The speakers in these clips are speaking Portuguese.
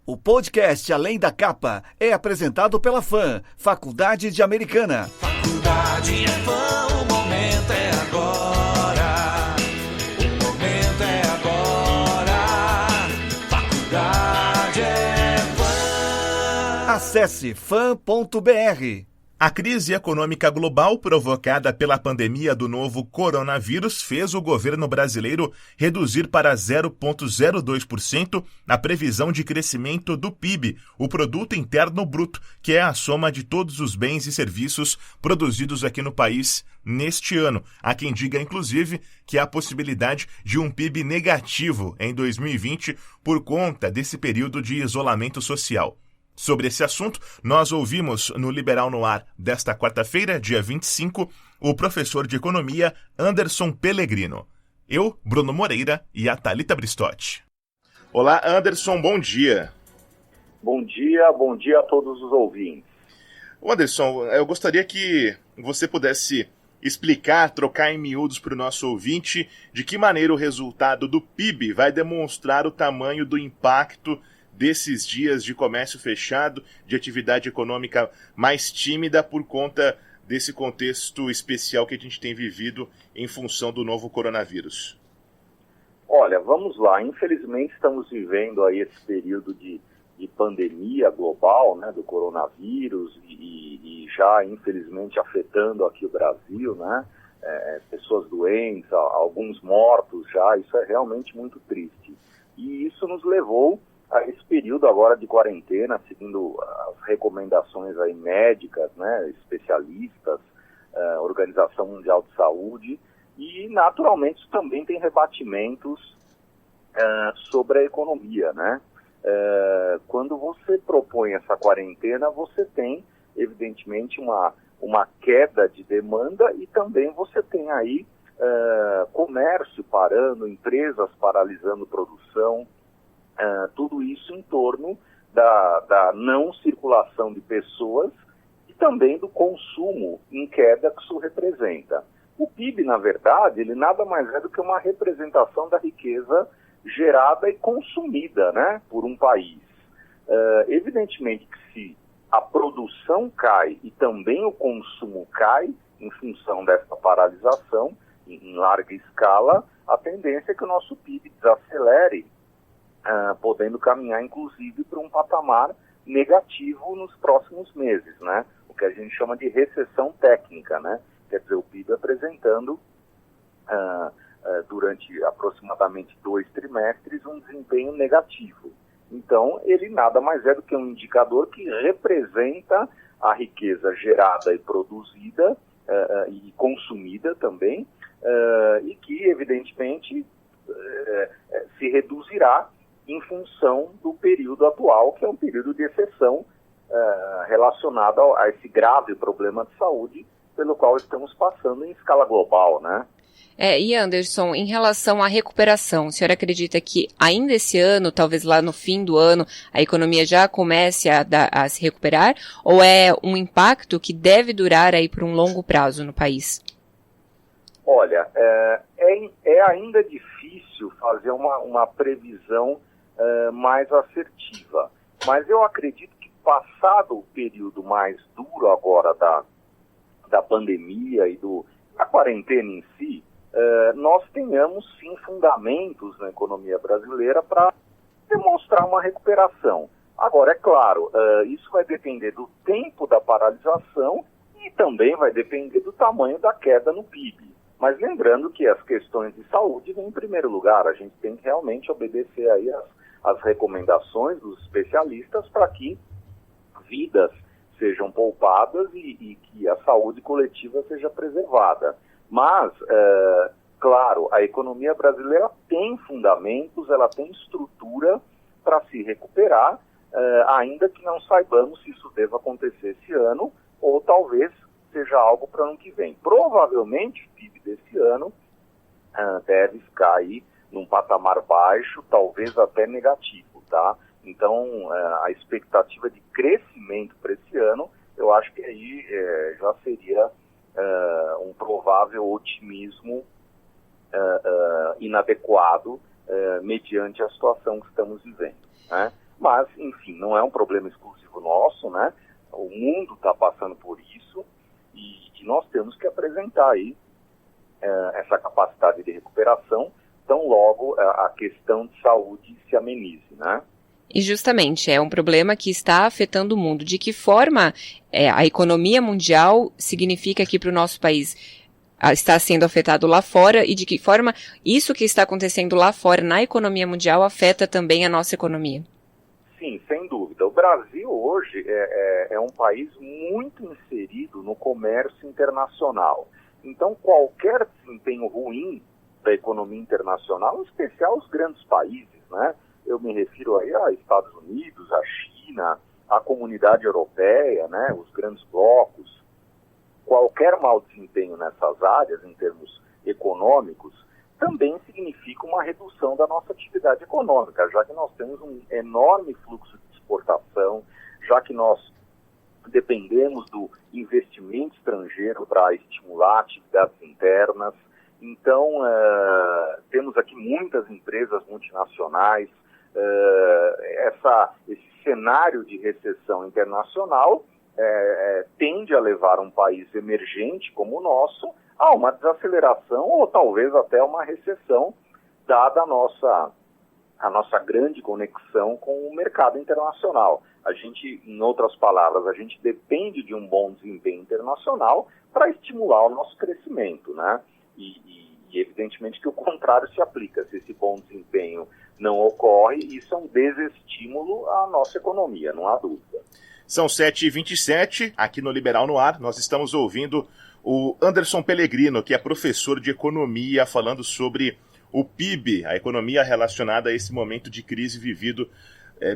O podcast Além da Capa é apresentado pela FAM, Faculdade de Americana. Faculdade é FAM, o momento é agora. O momento é agora. Faculdade é FAM. Acesse fam.br. A crise econômica global provocada pela pandemia do novo coronavírus fez o governo brasileiro reduzir para 0,02% a previsão de crescimento do PIB, o Produto Interno Bruto, que é a soma de todos os bens e serviços produzidos aqui no país neste ano. Há quem diga, inclusive, que há a possibilidade de um PIB negativo em 2020 por conta desse período de isolamento social. Sobre esse assunto, nós ouvimos no Liberal no Ar desta quarta-feira, dia 25, o professor de economia Anderson Pellegrino. Eu, Bruno Moreira e a Thalita Bristotti. Olá, Anderson, bom dia. Bom dia a todos os ouvintes. Anderson, eu gostaria que você pudesse explicar, trocar em miúdos para o nosso ouvinte, de que maneira o resultado do PIB vai demonstrar o tamanho do impacto desses dias de comércio fechado, de atividade econômica mais tímida por conta desse contexto especial que a gente tem vivido em função do novo coronavírus. Olha, vamos lá. Infelizmente estamos vivendo aí esse período de pandemia global, né, do coronavírus e já infelizmente afetando aqui o Brasil, né, pessoas doentes, alguns mortos já. Isso é realmente muito triste. E isso nos levou a esse período agora de quarentena, seguindo as recomendações aí médicas, né, especialistas, Organização Mundial de Saúde, e naturalmente isso também tem rebatimentos sobre a economia, né? Quando você propõe essa quarentena, você tem evidentemente uma queda de demanda e também você tem aí comércio parando, empresas paralisando produção, tudo isso em torno da não circulação de pessoas e também do consumo em queda que isso representa. O PIB, na verdade, ele nada mais é do que uma representação da riqueza gerada e consumida, né, por um país. Evidentemente que se a produção cai e também o consumo cai em função dessa paralisação em larga escala, a tendência é que o nosso PIB desacelere, podendo caminhar, inclusive, para um patamar negativo nos próximos meses, né? O que a gente chama de recessão técnica, né? Quer dizer, o PIB apresentando, durante aproximadamente 2 trimestres, um desempenho negativo. Então, ele nada mais é do que um indicador que representa a riqueza gerada e produzida e consumida também, e que, evidentemente, se reduzirá em função do período atual, que é um período de exceção relacionado a esse grave problema de saúde pelo qual estamos passando em escala global, né? E Anderson, em relação à recuperação, o senhor acredita que ainda esse ano, talvez lá no fim do ano, a economia já comece a se recuperar? Ou é um impacto que deve durar aí por um longo prazo no país? Olha, é ainda difícil fazer uma previsão mais assertiva. Mas eu acredito que, passado o período mais duro agora da pandemia e da quarentena em si, nós tenhamos sim fundamentos na economia brasileira para demonstrar uma recuperação. Agora, é claro, isso vai depender do tempo da paralisação e também vai depender do tamanho da queda no PIB. Mas lembrando que as questões de saúde vêm em primeiro lugar. A gente tem que realmente obedecer aí as recomendações dos especialistas para que vidas sejam poupadas e que a saúde coletiva seja preservada. Mas, claro, a economia brasileira tem fundamentos, ela tem estrutura para se recuperar, ainda que não saibamos se isso deva acontecer esse ano ou talvez seja algo para o ano que vem. Provavelmente o PIB desse ano deve ficar aí num patamar baixo, talvez até negativo, tá? Então, a expectativa de crescimento para esse ano, eu acho que aí já seria um provável otimismo inadequado mediante a situação que estamos vivendo, né? Mas, enfim, não é um problema exclusivo nosso, né? O mundo está passando por isso e nós temos que apresentar aí essa capacidade de recuperação, tão logo a questão de saúde se amenize, né? E justamente, é um problema que está afetando o mundo. De que forma a economia mundial significa aqui para o nosso país está sendo afetado lá fora e de que forma isso que está acontecendo lá fora na economia mundial afeta também a nossa economia? Sim, sem dúvida. O Brasil hoje é um país muito inserido no comércio internacional. Então, qualquer desempenho ruim da economia internacional, em especial os grandes países, né? Eu me refiro aí a Estados Unidos, a China, a comunidade europeia, né? Os grandes blocos. Qualquer mau desempenho nessas áreas, em termos econômicos, também significa uma redução da nossa atividade econômica, já que nós temos um enorme fluxo de exportação, já que nós dependemos do investimento estrangeiro para estimular atividades internas. Então, temos aqui muitas empresas multinacionais. Esse cenário de recessão internacional tende a levar um país emergente como o nosso a uma desaceleração ou talvez até uma recessão, dada a nossa grande conexão com o mercado internacional. A gente, em outras palavras, a gente depende de um bom desempenho internacional para estimular o nosso crescimento, né? E evidentemente que o contrário se aplica. Se esse bom desempenho não ocorre, isso é um desestímulo à nossa economia, não há dúvida. São 7h27, aqui no Liberal no Ar, nós estamos ouvindo o Anderson Pellegrino, que é professor de economia, falando sobre o PIB, a economia relacionada a esse momento de crise vivido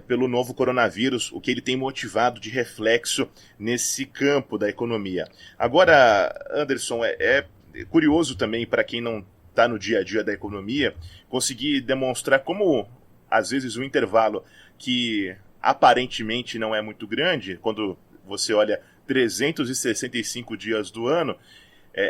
pelo novo coronavírus, o que ele tem motivado de reflexo nesse campo da economia. Agora, Anderson, é curioso também para quem não está no dia a dia da economia, conseguir demonstrar como, às vezes, o intervalo que aparentemente não é muito grande, quando você olha 365 dias do ano,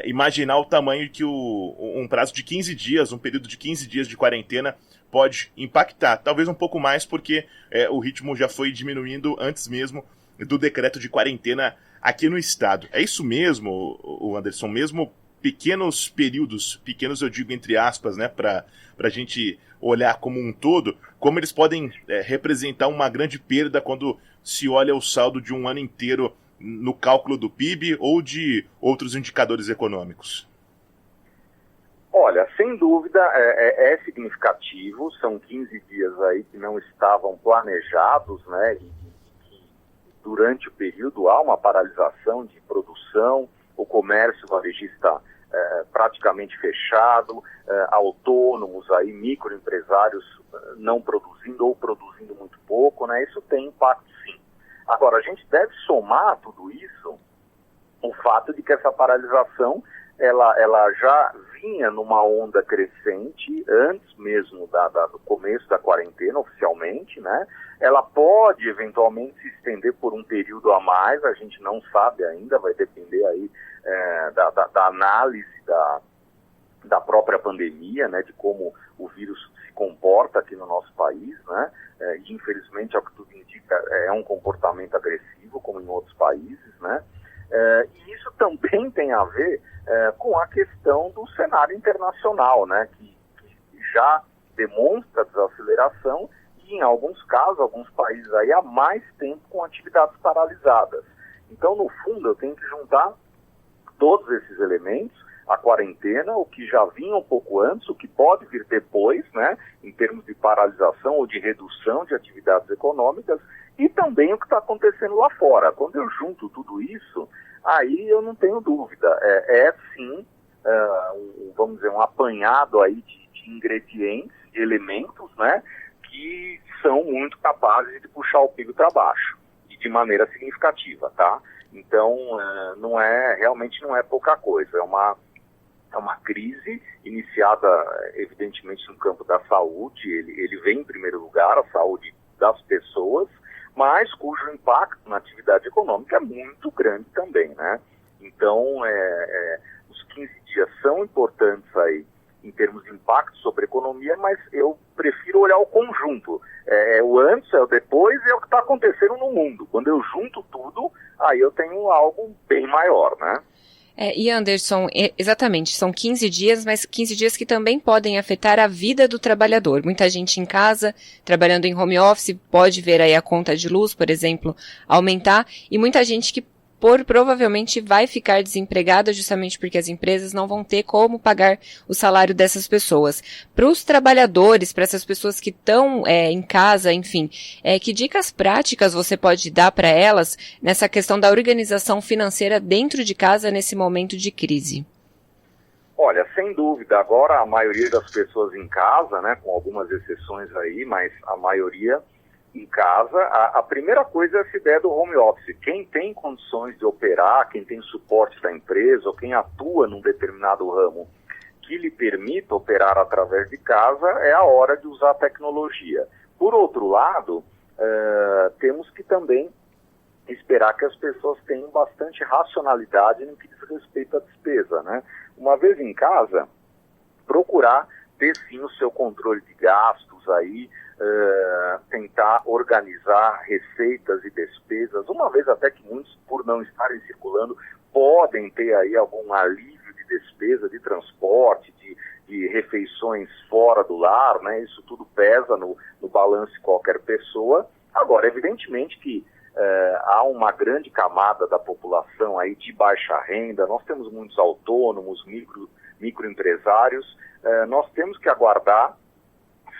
imaginar o tamanho que um prazo de 15 dias, um período de 15 dias de quarentena pode impactar. Talvez um pouco mais porque o ritmo já foi diminuindo antes mesmo do decreto de quarentena aqui no estado. É isso mesmo, o Anderson, mesmo pequenos períodos, pequenos eu digo entre aspas, né, para a gente olhar como um todo, como eles podem representar uma grande perda quando se olha o saldo de um ano inteiro no cálculo do PIB ou de outros indicadores econômicos? Olha, sem dúvida é significativo, são 15 dias aí que não estavam planejados, né, e durante o período há uma paralisação de produção, o comércio varejista praticamente fechado, autônomos, aí, microempresários não produzindo ou produzindo muito pouco, né? Isso tem impacto sim. Agora, a gente deve somar tudo isso o fato de que essa paralisação ela já vinha numa onda crescente antes mesmo do começo da quarentena oficialmente, né? Ela pode eventualmente se estender por um período a mais, a gente não sabe ainda, vai depender aí da análise da própria pandemia, né? De como o vírus se comporta aqui no nosso país, né? E infelizmente, ao que tudo indica, é um comportamento agressivo, como em outros países, né? E isso também tem a ver com a questão do cenário internacional, né? Que já demonstra desaceleração e, em alguns casos, alguns países aí há mais tempo com atividades paralisadas. Então, no fundo, eu tenho que juntar todos esses elementos, a quarentena, o que já vinha um pouco antes, o que pode vir depois, né, em termos de paralisação ou de redução de atividades econômicas, e também o que está acontecendo lá fora. Quando eu junto tudo isso, aí eu não tenho dúvida, sim, vamos dizer, um apanhado aí de ingredientes, de elementos, né, que são muito capazes de puxar o PIB para baixo, e de maneira significativa, tá? Então, realmente não é pouca coisa, é uma crise iniciada, evidentemente, no campo da saúde, ele vem em primeiro lugar, a saúde das pessoas, mas cujo impacto na atividade econômica é muito grande também, né? Então, os 15 dias são importantes aí em termos de impacto sobre a economia, mas eu prefiro olhar o conjunto. O antes, o depois é o que está acontecendo no mundo. Quando eu junto tudo, aí eu tenho algo bem maior, né? E Anderson, exatamente, são 15 dias, mas 15 dias que também podem afetar a vida do trabalhador. Muita gente em casa, trabalhando em home office, pode ver aí a conta de luz, por exemplo, aumentar, e muita gente que provavelmente vai ficar desempregada justamente porque as empresas não vão ter como pagar o salário dessas pessoas. Para os trabalhadores, para essas pessoas que estão em casa, enfim, que dicas práticas você pode dar para elas nessa questão da organização financeira dentro de casa nesse momento de crise? Olha, sem dúvida, agora a maioria das pessoas em casa, né, com algumas exceções aí, mas a maioria em casa, a primeira coisa é essa ideia do home office. Quem tem condições de operar, quem tem suporte da empresa ou quem atua num determinado ramo que lhe permita operar através de casa, é a hora de usar a tecnologia. Por outro lado, temos que também esperar que as pessoas tenham bastante racionalidade no que diz respeito à despesa, né? Uma vez em casa, procurar ter sim o seu controle de gastos aí, tentar organizar receitas e despesas, uma vez até que muitos, por não estarem circulando, podem ter aí algum alívio de despesa, de transporte, de refeições fora do lar, né? Isso tudo pesa no balanço de qualquer pessoa. Agora, evidentemente que há uma grande camada da população aí de baixa renda, nós temos muitos autônomos, microempresários, nós temos que aguardar,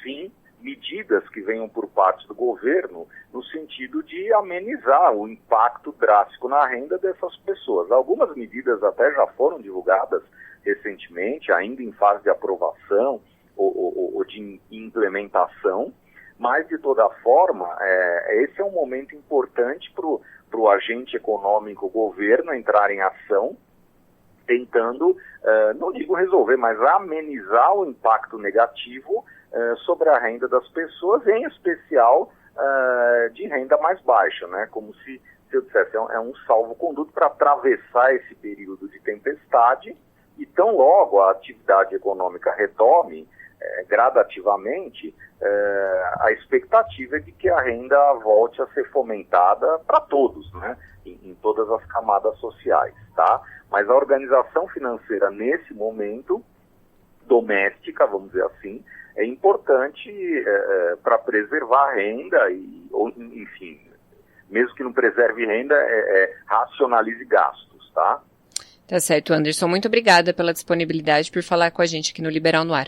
sim, medidas que venham por parte do governo no sentido de amenizar o impacto drástico na renda dessas pessoas. Algumas medidas até já foram divulgadas recentemente, ainda em fase de aprovação ou de implementação, mas de toda forma, esse é um momento importante para o agente econômico, o governo, entrar em ação, tentando, não digo resolver, mas amenizar o impacto negativo sobre a renda das pessoas, em especial de renda mais baixa, né? Como se eu dissesse, é um salvo-conduto para atravessar esse período de tempestade e tão logo a atividade econômica retome gradativamente, a expectativa é de que a renda volte a ser fomentada para todos, né? Em todas as camadas sociais, tá? Mas a organização financeira nesse momento, doméstica, vamos dizer assim, é importante para preservar a renda ou, enfim, mesmo que não preserve renda, racionalize gastos, tá? Tá certo, Anderson. Muito obrigada pela disponibilidade por falar com a gente aqui no Liberal no Ar.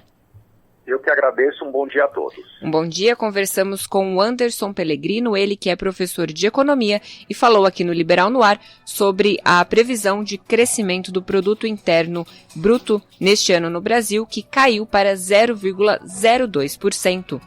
Eu que agradeço, um bom dia a todos. Um bom dia, conversamos com o Anderson Pellegrino, ele que é professor de economia e falou aqui no Liberal no Ar sobre a previsão de crescimento do produto interno bruto neste ano no Brasil, que caiu para 0,02%.